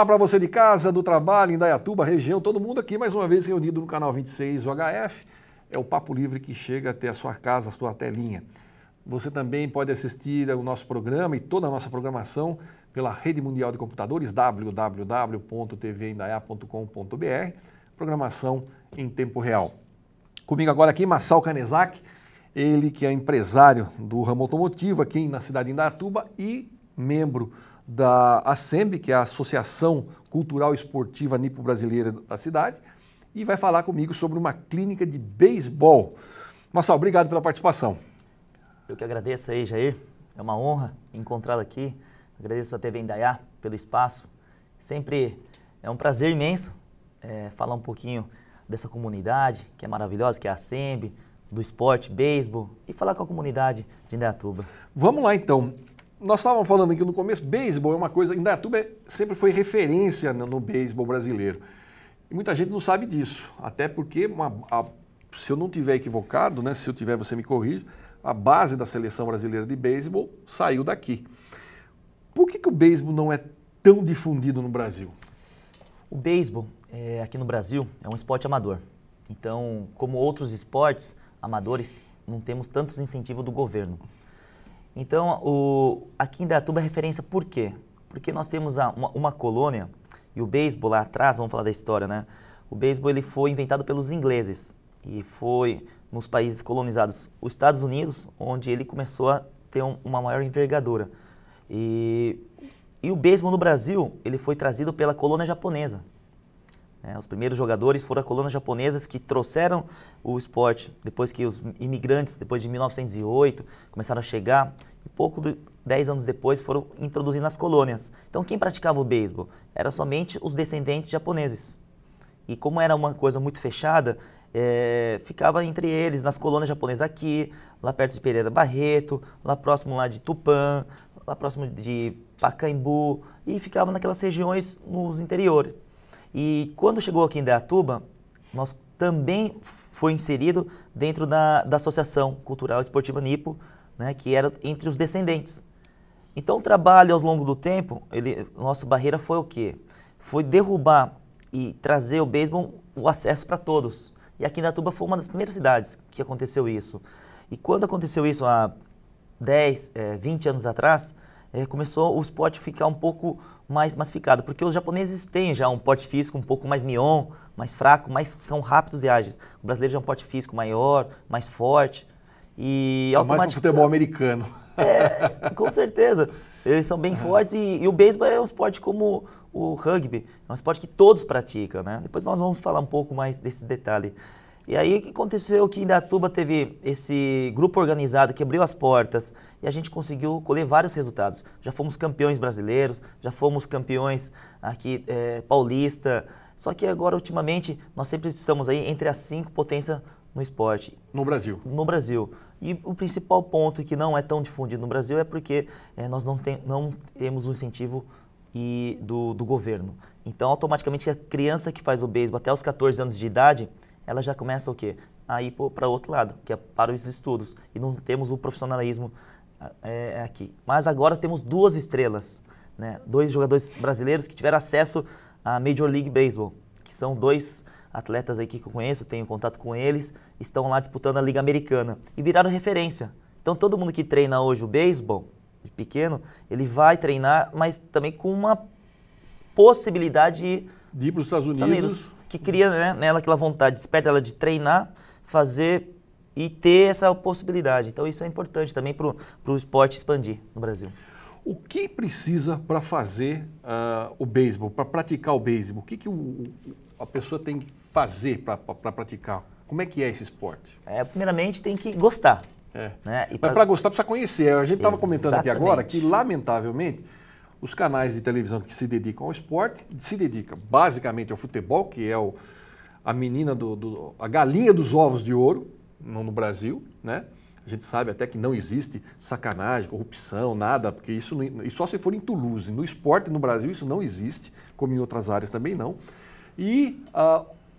Olá para você de casa, do trabalho, em Indaiatuba, região, todo mundo aqui mais uma vez reunido no canal 26 UHF. É o Papo Livre que chega até a sua casa, a sua telinha. Você também pode assistir o nosso programa e toda a nossa programação pela Rede Mundial de Computadores, www.tvindaiá.com.br, programação em tempo real. Comigo agora aqui, Massal Kanezaki, ele que é empresário do ramo automotivo aqui na cidade de Indaiatuba e membro da ASEMB, que é a Associação Cultural e Esportiva Nipo-Brasileira da cidade, e vai falar comigo sobre uma clínica de beisebol. Massal, obrigado pela participação. Eu que agradeço aí, Jair. É uma honra encontrá-lo aqui. Agradeço a TV Indaiá pelo espaço. Sempre é um prazer imenso falar um pouquinho dessa comunidade, que é maravilhosa, que é a ASEMB, do esporte, beisebol, e falar com a comunidade de Indaiatuba. Vamos lá, então. Nós estávamos falando aqui no começo, beisebol é uma coisa, Indaiatuba sempre foi referência no beisebol brasileiro. E muita gente não sabe disso, até porque, se eu não estiver equivocado, né, se eu tiver, você me corrige, a base da seleção brasileira de beisebol saiu daqui. Por que o beisebol não é tão difundido no Brasil? O beisebol, aqui no Brasil, é um esporte amador. Então, como outros esportes amadores, não temos tantos incentivos do governo. Então, aqui em Indaiatuba é referência por quê? Porque nós temos uma colônia, e o beisebol lá atrás, vamos falar da história, né? O beisebol ele foi inventado pelos ingleses e foi nos países colonizados, os Estados Unidos, onde ele começou a ter uma maior envergadura. E o beisebol no Brasil, ele foi trazido pela colônia japonesa. Os primeiros jogadores foram a colônias japonesas que trouxeram o esporte, depois que os imigrantes, depois de 1908, começaram a chegar, e 10 anos depois foram introduzindo nas colônias. Então quem praticava o beisebol? Era somente os descendentes japoneses. E como era uma coisa muito fechada, ficava entre eles, nas colônias japonesas aqui, lá perto de Pereira Barreto, lá próximo lá de Tupã, lá próximo de Pacaembu, e ficava naquelas regiões nos interiores. E quando chegou aqui em Indaiatuba, nós também foi inserido dentro da Associação Cultural e Esportiva Nipo, né, que era entre os descendentes. Então o trabalho ao longo do tempo, nossa barreira foi o quê? Foi derrubar e trazer o beisebol, o acesso para todos. E aqui em Indaiatuba foi uma das primeiras cidades que aconteceu isso. E quando aconteceu isso há 10, 20 anos atrás, começou o esporte a ficar um pouco mais massificado, porque os japoneses têm já um porte físico um pouco mais mignon, mais fraco, mas são rápidos e ágeis. O brasileiro já é um porte físico maior, mais forte. E mais pro futebol americano. Com certeza. Eles são bem fortes e o beisebol é um esporte como o rugby, é um esporte que todos praticam, né? Depois nós vamos falar um pouco mais desses detalhes. E aí o que aconteceu que em Indaiatuba teve esse grupo organizado que abriu as portas e a gente conseguiu colher vários resultados. Já fomos campeões brasileiros, já fomos campeões aqui paulista, só que agora ultimamente nós sempre estamos aí entre as 5 potências no esporte. No Brasil? No Brasil. E o principal ponto que não é tão difundido no Brasil é porque nós não temos o incentivo do governo. Então automaticamente a criança que faz o beisebol até os 14 anos de idade, ela já começa o quê? A ir para o outro lado, que é para os estudos. E não temos o profissionalismo aqui. Mas agora temos 2 estrelas, né? 2 jogadores brasileiros que tiveram acesso à Major League Baseball, que são 2 atletas aí que eu conheço, tenho contato com eles, estão lá disputando a Liga Americana e viraram referência. Então todo mundo que treina hoje o beisebol, de pequeno, ele vai treinar, mas também com uma possibilidade de ir para os Estados Unidos, que cria nela aquela vontade, desperta ela de treinar, fazer e ter essa possibilidade. Então isso é importante também para o esporte expandir no Brasil. O que precisa para fazer o beisebol, para praticar o beisebol? O que a pessoa tem que fazer para praticar? Como é que é esse esporte? Primeiramente tem que gostar. Né? Mas para gostar precisa conhecer. A gente estava comentando aqui agora que, lamentavelmente, os canais de televisão que se dedicam ao esporte se dedicam basicamente ao futebol, que é a menina a galinha dos ovos de ouro no Brasil, né? A gente sabe até que não existe sacanagem, corrupção, nada, porque isso só se for em Toulouse. No esporte no Brasil isso não existe, como em outras áreas também não. E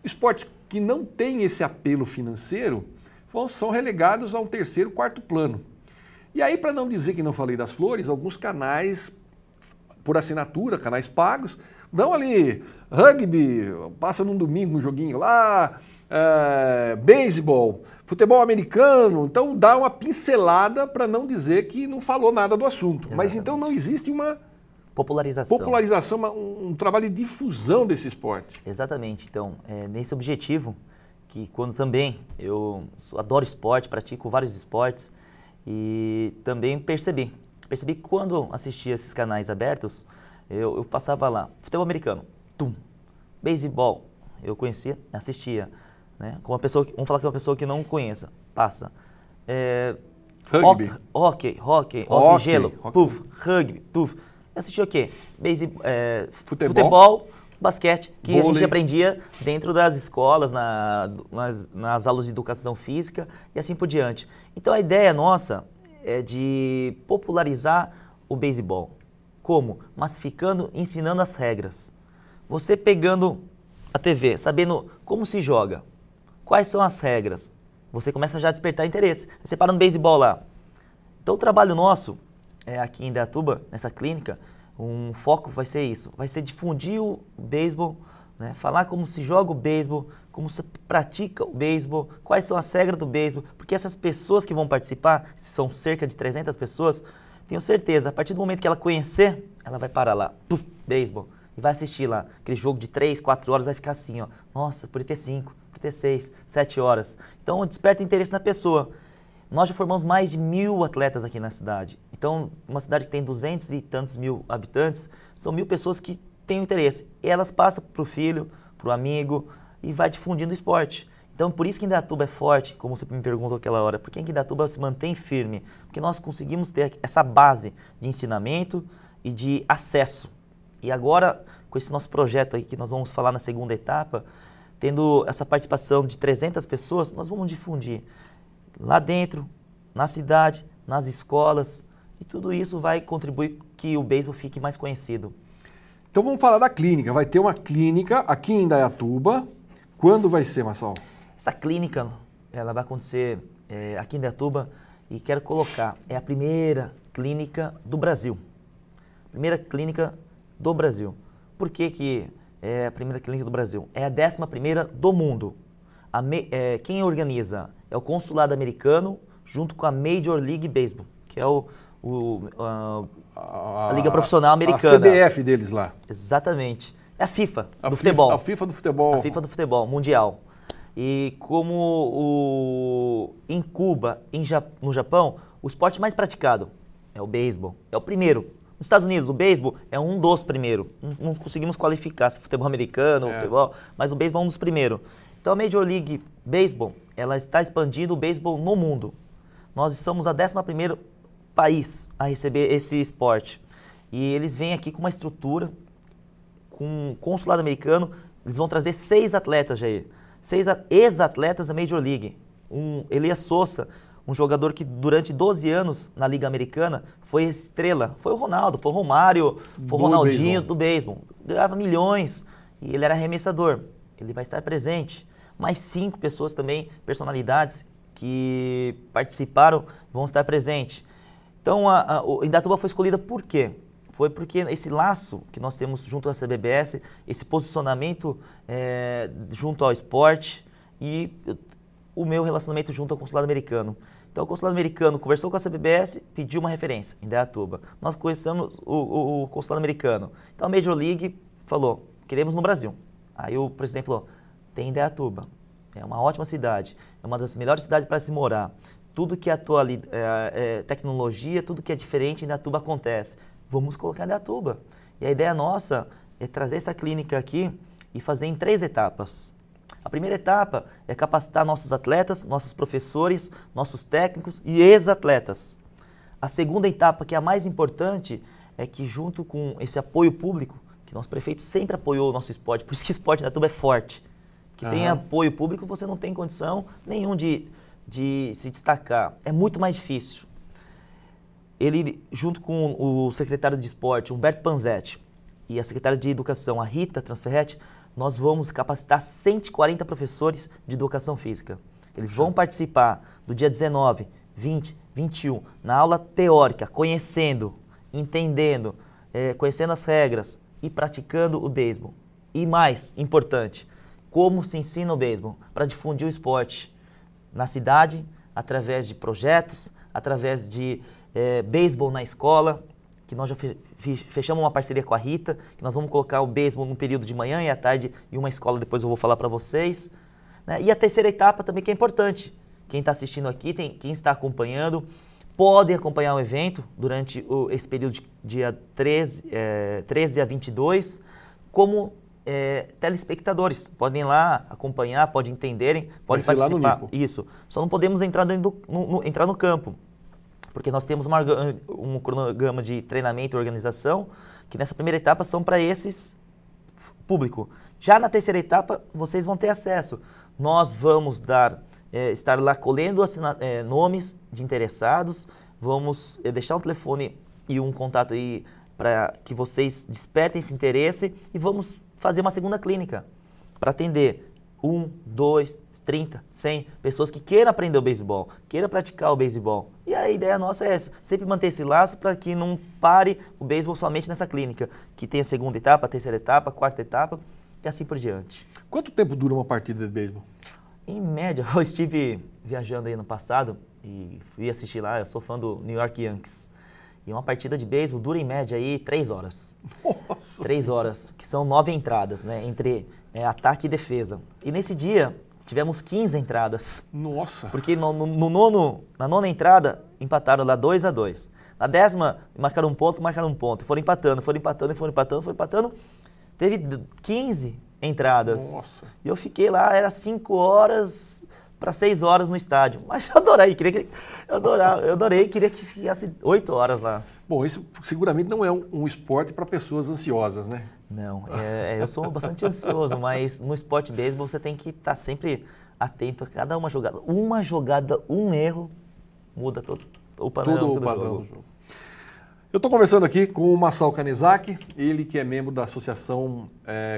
esportes que não têm esse apelo financeiro são relegados a um terceiro, quarto plano. E aí, para não dizer que não falei das flores, alguns canais por assinatura, canais pagos, Dão ali rugby, passa num domingo um joguinho lá, beisebol, futebol americano. Então dá uma pincelada para não dizer que não falou nada do assunto. Exatamente. Mas então não existe uma popularização, um trabalho de difusão desse esporte. Exatamente. Então, nesse objetivo, que quando também eu adoro esporte, pratico vários esportes e também percebi que quando assistia esses canais abertos, eu passava lá, futebol americano, beisebol, eu conhecia, assistia, né? Com uma pessoa, vamos falar que é uma pessoa que não conheça, passa. Rugby. Hockey, gelo, puff, rugby, puff. Eu assistia o quê? Futebol, basquete, que vôlei. A gente aprendia dentro das escolas, nas aulas de educação física e assim por diante. Então a ideia nossa é de popularizar o beisebol. Como? Massificando, ensinando as regras. Você pegando a TV, sabendo como se joga, quais são as regras, você começa já a despertar interesse. Você para no beisebol lá. Então o trabalho nosso, aqui em Indaiatuba, nessa clínica, um foco vai ser isso, vai ser difundir o beisebol, né? Falar como se joga o beisebol, como se pratica o beisebol, quais são as regras do beisebol, porque essas pessoas que vão participar, são cerca de 300 pessoas, tenho certeza, a partir do momento que ela conhecer, ela vai parar lá, beisebol, e vai assistir lá, aquele jogo de 3, 4 horas, vai ficar assim, ó, nossa, podia ter 5, podia ter 6, 7 horas. Então desperta interesse na pessoa. Nós já formamos mais de 1.000 atletas aqui na cidade. Então, uma cidade que tem 200 e tantos mil habitantes, são 1.000 pessoas que têm interesse. E elas passam para o filho, para o amigo e vai difundindo o esporte. Então, por isso que Indaiatuba é forte, como você me perguntou aquela hora. Por que Indaiatuba se mantém firme? Porque nós conseguimos ter essa base de ensinamento e de acesso. E agora, com esse nosso projeto aí que nós vamos falar na segunda etapa, tendo essa participação de 300 pessoas, nós vamos difundir lá dentro, na cidade, nas escolas, e tudo isso vai contribuir que o beisebol fique mais conhecido. Então vamos falar da clínica. Vai ter uma clínica aqui em Indaiatuba. Quando vai ser, Marçal? Essa clínica, ela vai acontecer aqui em Indaiatuba e quero colocar, é a primeira clínica do Brasil. Primeira clínica do Brasil. Por que é a primeira clínica do Brasil? É a 11ª do mundo. Quem organiza é o Consulado Americano, junto com a Major League Baseball, que é a Liga Profissional Americana. A CBF deles lá. Exatamente. É a FIFA do futebol. A FIFA do futebol. A FIFA do futebol, mundial. E como em Cuba, no Japão, o esporte mais praticado é o beisebol. É o primeiro. Nos Estados Unidos, o beisebol é um dos primeiros. Não conseguimos qualificar se futebol americano ou futebol, mas o beisebol é um dos primeiros. Então a Major League Baseball, ela está expandindo o beisebol no mundo. Nós somos a 11º país a receber esse esporte. E eles vêm aqui com uma estrutura, com o consulado americano, eles vão trazer 6 atletas, Jair. 6 ex-atletas da Major League. Elias Souza, um jogador que durante 12 anos na Liga Americana foi estrela. Foi o Ronaldo, foi o Romário, foi o Ronaldinho do beisebol. Ganhava milhões e ele era arremessador. Ele vai estar presente. Mais 5 pessoas também, personalidades que participaram, vão estar presentes. Então, o Indaiatuba foi escolhida por quê? Foi porque esse laço que nós temos junto à CBBS, esse posicionamento junto ao esporte e o meu relacionamento junto ao Consulado Americano. Então, o Consulado Americano conversou com a CBBS, pediu uma referência, Indaiatuba. Nós conhecemos o Consulado Americano. Então, a Major League falou, queremos no Brasil. Aí o presidente falou, tem Indaiatuba, é uma ótima cidade, é uma das melhores cidades para se morar. Tudo que é tecnologia, tudo que é diferente em Indaiatuba acontece. Vamos colocar Indaiatuba. E a ideia nossa é trazer essa clínica aqui e fazer em 3 etapas. A primeira etapa é capacitar nossos atletas, nossos professores, nossos técnicos e ex-atletas. A segunda etapa, que é a mais importante, é que junto com esse apoio público, que nosso prefeito sempre apoiou o nosso esporte, por isso que o esporte em Indaiatuba é forte. Que sem apoio público você não tem condição nenhuma de se destacar. É muito mais difícil. Ele, junto com o secretário de esporte, Humberto Panzetti, e a secretária de educação, a Rita Transferretti, nós vamos capacitar 140 professores de educação física. Eles vão participar do dia 19, 20, 21, na aula teórica, conhecendo, entendendo, conhecendo as regras, e praticando o beisebol. E mais importante, como se ensina o beisebol para difundir o esporte na cidade, através de projetos, através de beisebol na escola, que nós já fechamos uma parceria com a Rita, que nós vamos colocar o beisebol no período de manhã e à tarde em uma escola, depois eu vou falar para vocês. Né? E a terceira etapa também que é importante. Quem está assistindo aqui, quem está acompanhando, pode acompanhar o evento durante esse período de dia 13 a 22, como telespectadores. Podem ir lá acompanhar, podem entenderem, podem participar. Lá no Nipo. Isso. Só não podemos entrar entrar no campo, porque nós temos um cronograma de treinamento e organização, que nessa primeira etapa são para esses público. Já na terceira etapa, vocês vão ter acesso. Nós vamos estar lá colhendo nomes de interessados, vamos deixar um telefone e um contato aí para que vocês despertem esse interesse e vamos fazer uma segunda clínica para atender 1, 2, 30, 100 pessoas que queiram aprender o beisebol, queiram praticar o beisebol. E a ideia nossa é essa, sempre manter esse laço para que não pare o beisebol somente nessa clínica, que tem a segunda etapa, a terceira etapa, a quarta etapa e assim por diante. Quanto tempo dura uma partida de beisebol? Em média, eu estive viajando aí no passado e fui assistir lá, eu sou fã do New York Yankees. E uma partida de beisebol dura em média aí 3 horas. Nossa! 3 horas, que são 9 entradas, né? Entre ataque e defesa. E nesse dia, tivemos 15 entradas. Nossa! Porque na nona entrada, empataram lá 2-2. Na 10ª, marcaram um ponto. Foram empatando. Teve 15 entradas. Nossa! E eu fiquei lá, era 5 horas para 6 horas no estádio. Mas eu adorei, queria que ficasse 8 horas lá. Bom, isso seguramente não é um esporte para pessoas ansiosas, né? Não, eu sou bastante ansioso, mas no esporte beisebol você tem que estar sempre atento a cada uma jogada. Uma jogada, um erro, muda todo o padrão do jogo. Eu estou conversando aqui com o Masao Kanezaki, ele que é membro da Associação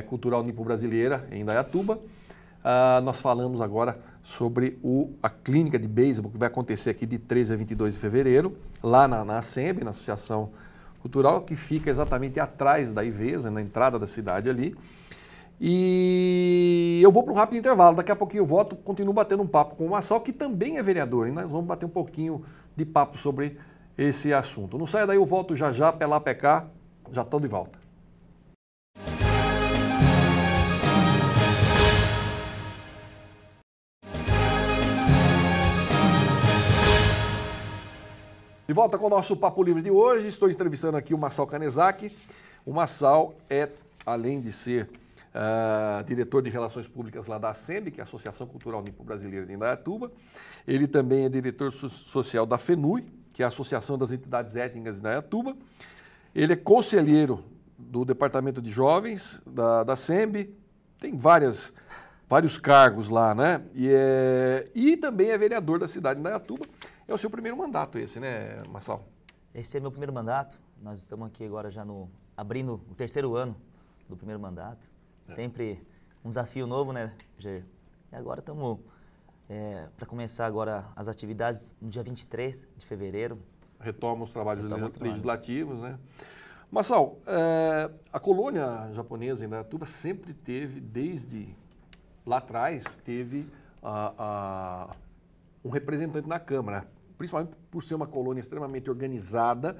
Cultural Nipo-Brasileira em Indaiatuba. Nós falamos agora sobre a clínica de beisebol que vai acontecer aqui de 13 a 22 de fevereiro, lá na ASEMB, na Associação Cultural, que fica exatamente atrás da Ivesa, na entrada da cidade ali. E eu vou para um rápido intervalo, daqui a pouquinho eu volto, continuo batendo um papo com o Masao, que também é vereador, e nós vamos bater um pouquinho de papo sobre esse assunto. Não saia daí, eu volto já, Pelá PK, já estou de volta. De volta com o nosso Papo Livre de hoje, estou entrevistando aqui o Masao Kanezaki. O Masao além de ser diretor de Relações Públicas lá da ASEMB, que é a Associação Cultural Nipo-Brasileira de Indaiatuba. Ele também é diretor social da FENUI, que é a Associação das Entidades Étnicas de Indaiatuba. Ele é conselheiro do Departamento de Jovens da ASEMB, tem vários cargos lá, né? E também é vereador da cidade de Indaiatuba. É o seu primeiro mandato esse, né, Masao? Esse é meu primeiro mandato. Nós estamos aqui agora já abrindo o 3º ano do primeiro mandato. Sempre um desafio novo, né, Jair? E agora estamos para começar agora as atividades no dia 23 de fevereiro. Retoma os trabalhos legislativos, né? Masao, a colônia japonesa em Indaiatuba sempre teve, desde lá atrás, teve um representante na Câmara, principalmente por ser uma colônia extremamente organizada,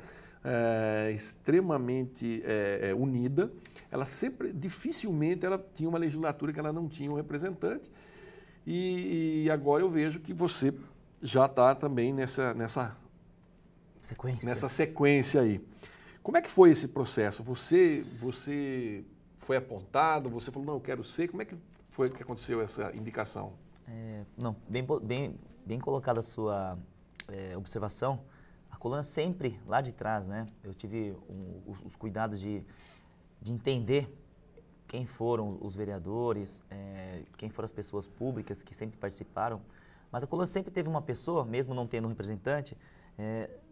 extremamente unida. Ela dificilmente ela tinha uma legislatura que ela não tinha um representante. E agora eu vejo que você já está também nessa sequência aí. Como é que foi esse processo? Você foi apontado, você falou, não, eu quero ser. Como é que foi que aconteceu essa indicação? Não, bem colocada a sua observação. A colônia sempre lá de trás, né? Eu tive os cuidados de entender quem foram os vereadores, quem foram as pessoas públicas que sempre participaram. Mas a colônia sempre teve uma pessoa, mesmo não tendo um representante,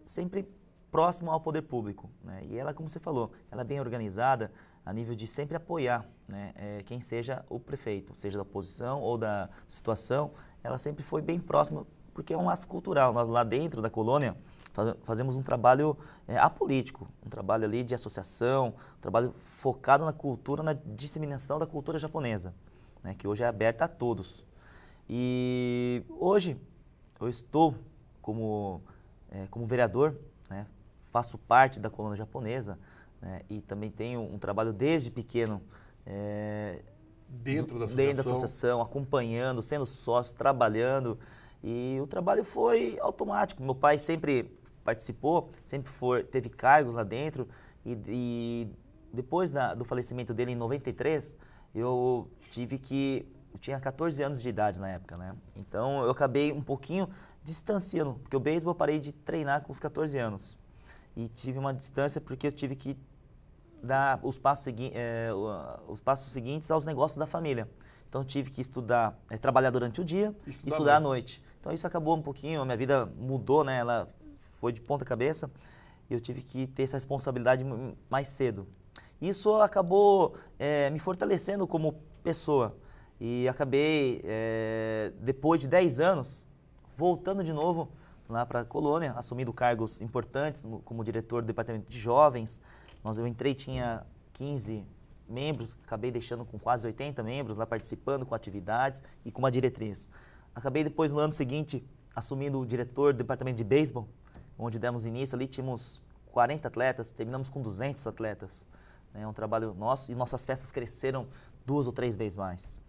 sempre próximo ao poder público, né? E ela, como você falou, ela é bem organizada a nível de sempre apoiar, né, quem seja o prefeito, seja da oposição ou da situação. Ela sempre foi bem próxima, porque é um laço cultural. Nós, lá dentro da colônia, Fazemos um trabalho apolítico, um trabalho ali de associação, um trabalho focado na cultura, na disseminação da cultura japonesa, né, que hoje é aberta a todos. E hoje eu estou como vereador, né, faço parte da colônia japonesa, né, e também tenho um trabalho desde pequeno dentro da associação, acompanhando, sendo sócio, trabalhando. E o trabalho foi automático. Meu pai sempre participou, teve cargos lá dentro. E depois do falecimento dele, em 93, eu tinha 14 anos de idade na época, né? Então eu acabei um pouquinho distanciando, porque o beisebol eu parei de treinar com os 14 anos. E tive uma distância porque eu tive que dar os passos seguintes aos negócios da família. Então tive que estudar, trabalhar durante o dia e estudar à noite. Então isso acabou um pouquinho, a minha vida mudou, né? Ela foi de ponta cabeça e eu tive que ter essa responsabilidade mais cedo. Isso acabou me fortalecendo como pessoa e acabei, depois de 10 anos, voltando de novo lá para a colônia, assumindo cargos importantes como diretor do departamento de jovens. Eu entrei, tinha 15 membros, acabei deixando com quase 80 membros lá participando com atividades e com uma diretriz. Acabei depois, no ano seguinte, assumindo o diretor do departamento de beisebol, onde demos início ali, tínhamos 40 atletas, terminamos com 200 atletas. É um trabalho nosso e nossas festas cresceram 2 ou 3 vezes mais.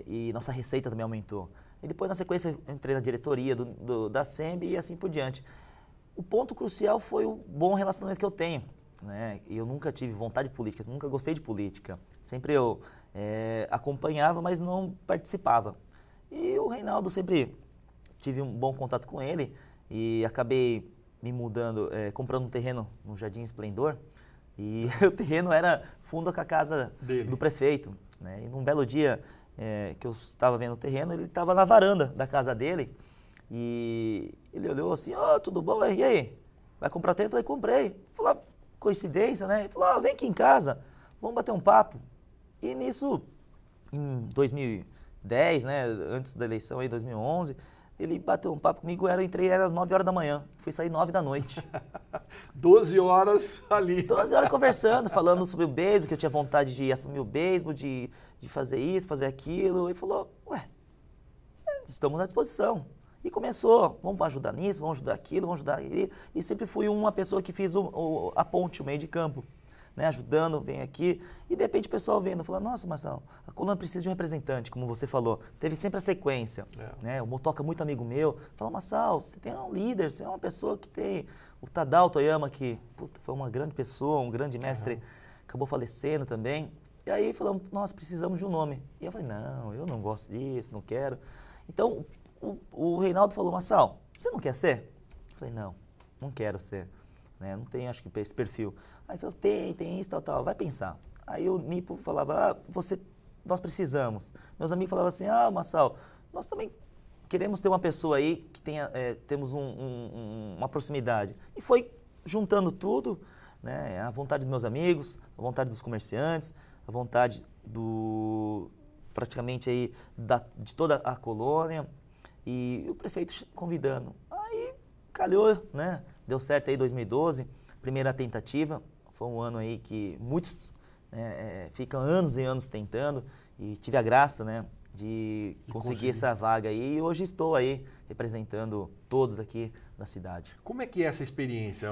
E nossa receita também aumentou. E depois, na sequência, entrei na diretoria da SEMB e assim por diante. O ponto crucial foi o bom relacionamento que eu tenho. Né? Eu nunca tive vontade de política, nunca gostei de política. Sempre eu acompanhava, mas não participava. E o Reinaldo, sempre tive um bom contato com ele e acabei me mudando, comprando um terreno no Jardim Esplendor. E o terreno era fundo com a casa do prefeito. Né? E num belo dia que eu estava vendo o terreno, ele estava na varanda da casa dele e ele olhou assim, tudo bom? E aí, vai comprar terreno? Eu falei, comprei. Falei, coincidência, né? Ele falou, vem aqui em casa, vamos bater um papo. E nisso, em 2010, né, antes da eleição, aí, 2011, ele bateu um papo comigo, eu entrei, era 9 horas da manhã, fui sair 9 da noite. 12 horas ali. 12 horas conversando, falando sobre o beisebol, que eu tinha vontade de assumir o beisebol, de fazer isso, fazer aquilo. E falou, estamos à disposição. E começou, vamos ajudar nisso, vamos ajudar aquilo, vamos ajudar aquilo. E sempre fui uma pessoa que fiz a ponte, o meio de campo, né, ajudando, vem aqui. E de repente o pessoal vendo, falando, nossa, Marcelo, a colônia precisa de um representante, como você falou. Teve sempre a sequência. Né? O Motoca, muito amigo meu, falou, Marcelo, você tem um líder, você é uma pessoa que tem... O Tadao Toyama, que foi uma grande pessoa, um grande mestre, acabou falecendo também. E aí falamos, nós precisamos de um nome. E eu falei, não, eu não gosto disso, não quero. Então, o Reinaldo falou, Marcelo, você não quer ser? Eu falei, não quero ser. Né? Não tenho, acho que, esse perfil. Aí ele falou, tem isso, tal, vai pensar. Aí o Nipo falava, nós precisamos. Meus amigos falavam assim, Marcelo, nós também queremos ter uma pessoa aí que temos uma proximidade. E foi juntando tudo, né? A vontade dos meus amigos, a vontade dos comerciantes, a vontade praticamente aí de toda a colônia. E o prefeito convidando. Aí calhou, né? Deu certo aí 2012, primeira tentativa. Foi um ano aí que muitos ficam anos e anos tentando e tive a graça, né, de conseguir essa vaga aí. E hoje estou aí representando todos aqui da cidade. Como é que é essa experiência?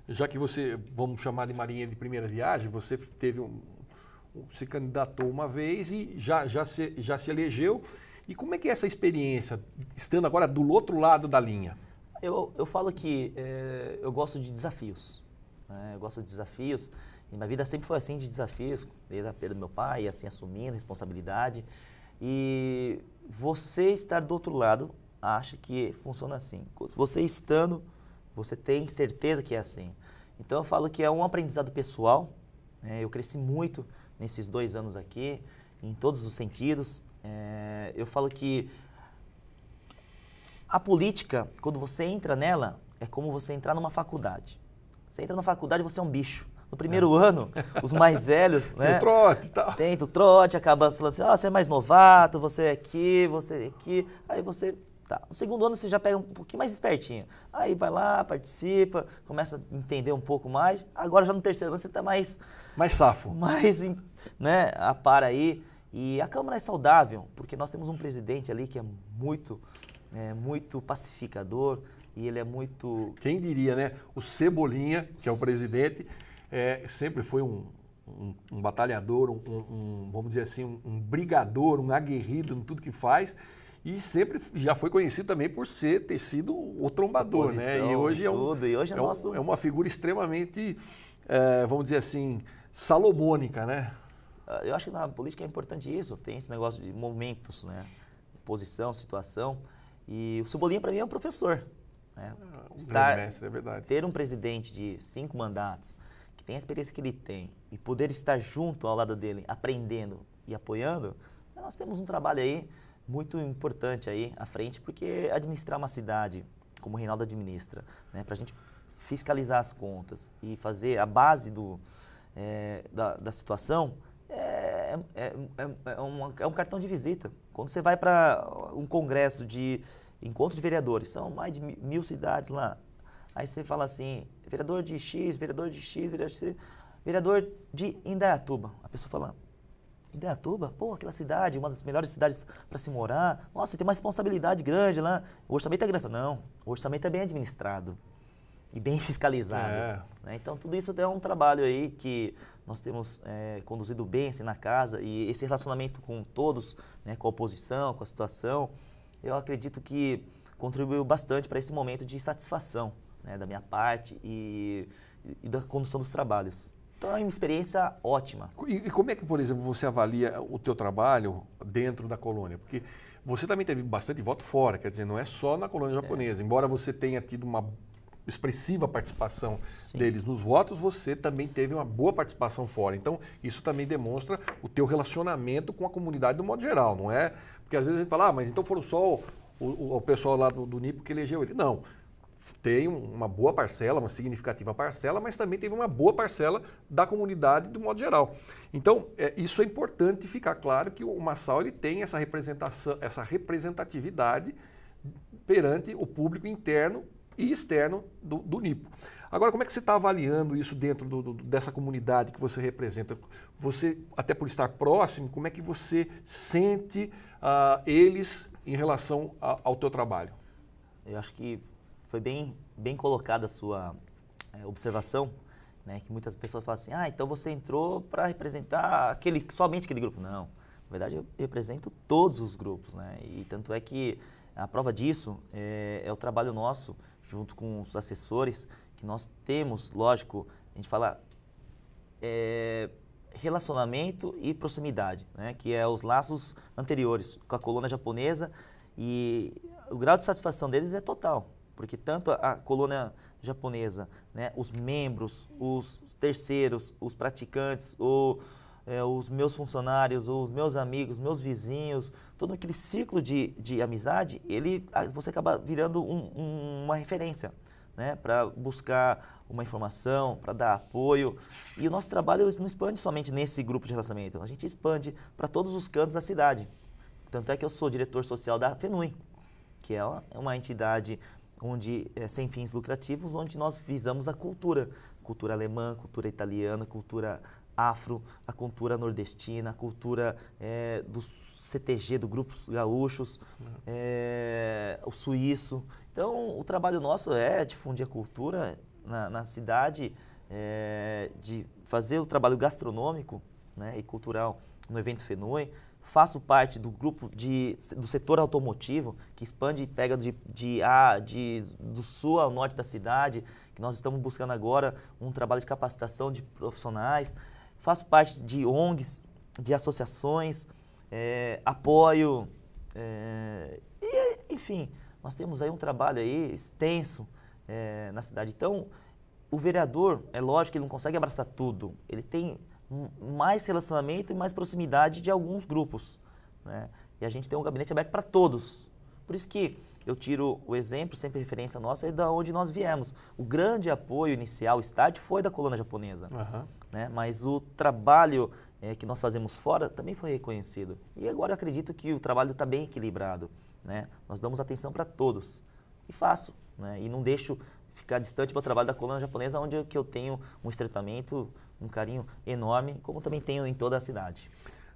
Já que você, vamos chamar de marinheiro de primeira viagem, você se candidatou uma vez e já se elegeu. E como é que é essa experiência, estando agora do outro lado da linha? Eu falo que eu gosto de desafios. Né? Eu gosto de desafios. E minha vida sempre foi assim, de desafios, desde a perda do meu pai, assim, assumindo a responsabilidade. E você estar do outro lado, acha que funciona assim. Você estando, você tem certeza que é assim. Então eu falo que é um aprendizado pessoal. Né? Eu cresci muito nesses 2 anos aqui, em todos os sentidos. Eu falo que a política, quando você entra nela, é como você entrar numa faculdade. Você entra na faculdade, você é um bicho. No primeiro ano, os mais velhos, né? Tem o trote e tal. Tem o trote, acaba falando assim, você é mais novato, você é aqui, você é aqui. Aí você Tá. No segundo ano você já pega um pouquinho mais espertinho. Aí vai lá, participa, começa a entender um pouco mais. Agora já no terceiro ano você está mais... Mais safo. Mais, né, a par aí. E a Câmara é saudável, porque nós temos um presidente ali que é muito pacificador e ele é muito... Quem diria, né? O Cebolinha, que é o presidente, sempre foi um batalhador, vamos dizer assim, um brigador, um aguerrido em tudo que faz. E sempre já foi conhecido também por ter sido o trombador, né? E hoje é uma figura extremamente, vamos dizer assim, salomônica, né? Eu acho que na política é importante isso, tem esse negócio de momentos, né? Posição, situação. E o Cebolinha, para mim, é um professor. Né? Mestre, é verdade. Ter um presidente de 5 mandatos, que tem a experiência que ele tem, e poder estar junto ao lado dele, aprendendo e apoiando, nós temos um trabalho aí muito importante aí à frente, porque administrar uma cidade, como o Reinaldo administra, né, para a gente fiscalizar as contas e fazer a base da situação, é um cartão de visita. Quando você vai para um congresso de encontro de vereadores, são mais de 1000 cidades lá, aí você fala assim, vereador de X, vereador de X, vereador de C, vereador de Indaiatuba. A pessoa fala, Indaiatuba? Pô, aquela cidade, uma das melhores cidades para se morar. Nossa, tem uma responsabilidade grande lá. O orçamento é grande. Não, o orçamento é bem administrado e bem fiscalizado. Né? Então, tudo isso é um trabalho aí que nós temos conduzido bem assim, na casa, e esse relacionamento com todos, né, com a oposição, com a situação, eu acredito que contribuiu bastante para esse momento de satisfação, né, da minha parte e da condução dos trabalhos. Então é uma experiência ótima. E como é que, por exemplo, você avalia o teu trabalho dentro da colônia? Porque você também teve bastante voto fora, quer dizer, não é só na colônia japonesa. Embora você tenha tido uma expressiva participação deles nos votos, você também teve uma boa participação fora. Então, isso também demonstra o teu relacionamento com a comunidade do modo geral, não é? Porque às vezes a gente fala, mas então foram só o pessoal lá do NIPO que elegeu ele. Não. Tem uma boa parcela, uma significativa parcela, mas também teve uma boa parcela da comunidade do modo geral. Então, isso é importante ficar claro que o Massal ele tem essa representação, essa representatividade perante o público interno e externo do NIPO. Agora, como é que você está avaliando isso dentro dessa comunidade que você representa? Você, até por estar próximo, como é que você sente eles em relação ao teu trabalho? Eu acho que foi bem colocada a sua observação, né, que muitas pessoas falam assim, então você entrou para representar somente aquele grupo. Não, na verdade eu represento todos os grupos, né, e tanto é que a prova disso é o trabalho nosso, junto com os assessores, que nós temos, lógico, a gente fala relacionamento e proximidade, né, que é os laços anteriores com a colônia japonesa, e o grau de satisfação deles é total. Porque tanto a colônia japonesa, né, os membros, os terceiros, os praticantes, os meus funcionários, os meus amigos, meus vizinhos, todo aquele círculo de amizade, você acaba virando uma referência, né, para buscar uma informação, para dar apoio. E o nosso trabalho não expande somente nesse grupo de relacionamento, a gente expande para todos os cantos da cidade. Tanto é que eu sou diretor social da FENUI, que é uma entidade sem fins lucrativos, onde nós visamos a cultura alemã, cultura italiana, cultura afro, a cultura nordestina, a cultura do CTG, do Grupos Gaúchos, o suíço. Então, o trabalho nosso é difundir a cultura na cidade, de fazer o trabalho gastronômico, né, e cultural no evento FENUI. Faço parte do grupo do setor automotivo, que expande e pega do sul ao norte da cidade, que nós estamos buscando agora um trabalho de capacitação de profissionais. Faço parte de ONGs, de associações, apoio, enfim, nós temos aí um trabalho aí extenso na cidade. Então, o vereador, é lógico que ele não consegue abraçar tudo, ele tem mais relacionamento e mais proximidade de alguns grupos, né? E a gente tem um gabinete aberto para todos. Por isso que eu tiro o exemplo, sempre referência nossa, é da onde nós viemos. O grande apoio inicial, o start, foi da colônia japonesa, né? Mas o trabalho que nós fazemos fora também foi reconhecido. E agora eu acredito que o trabalho está bem equilibrado, né? Nós damos atenção para todos. E faço, né? E não deixo ficar distante do trabalho da colônia japonesa, onde eu tenho um estreitamento, um carinho enorme, como também tenho em toda a cidade.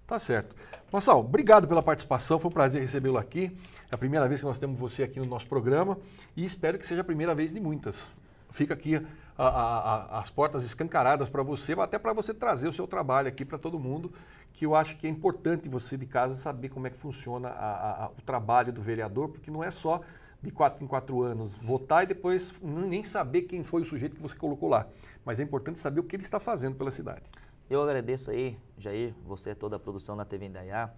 Tá certo. Marçal, obrigado pela participação, foi um prazer recebê-lo aqui. É a primeira vez que nós temos você aqui no nosso programa e espero que seja a primeira vez de muitas. Fica aqui as portas escancaradas para você, até para você trazer o seu trabalho aqui para todo mundo, que eu acho que é importante você de casa saber como é que funciona o trabalho do vereador, porque não é só de 4 em 4 anos votar e depois nem saber quem foi o sujeito que você colocou lá. Mas é importante saber o que ele está fazendo pela cidade. Eu agradeço aí, Jair, você, toda a produção da TV Indaiá.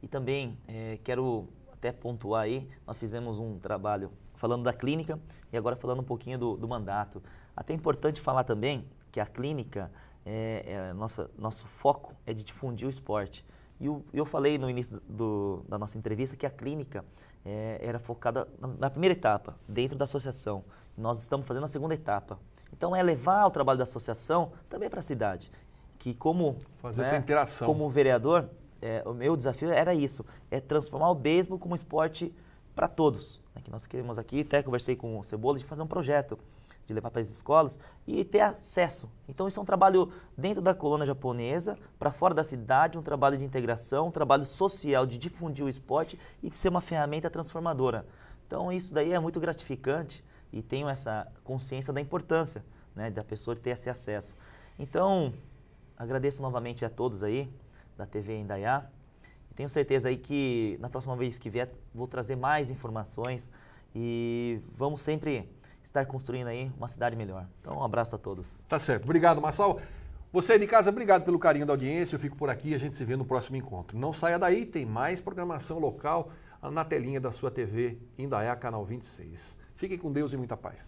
E também quero até pontuar aí, nós fizemos um trabalho falando da clínica e agora falando um pouquinho do mandato. Até é importante falar também que a clínica, nosso foco é de difundir o esporte. E eu falei no início da nossa entrevista que a clínica era focada na primeira etapa, dentro da associação. Nós estamos fazendo a segunda etapa. Então é levar o trabalho da associação também para a cidade. Que como, fazer essa interação. Como vereador, o meu desafio era isso, é transformar o beisebol como esporte para todos. Que nós queremos aqui, até conversei com o Cebola, de fazer um projeto, de levar para as escolas e ter acesso. Então isso é um trabalho dentro da colônia japonesa, para fora da cidade, um trabalho de integração, um trabalho social de difundir o esporte e de ser uma ferramenta transformadora. Então isso daí é muito gratificante e tenho essa consciência da importância, né, da pessoa ter esse acesso. Então, agradeço novamente a todos aí da TV Indaiá e tenho certeza aí que na próxima vez que vier vou trazer mais informações e vamos sempre estar construindo aí uma cidade melhor. Então, um abraço a todos. Tá certo. Obrigado, Marçal. Você aí de casa, obrigado pelo carinho da audiência. Eu fico por aqui e a gente se vê no próximo encontro. Não saia daí, tem mais programação local na telinha da sua TV Indaiá, canal 26. Fiquem com Deus e muita paz.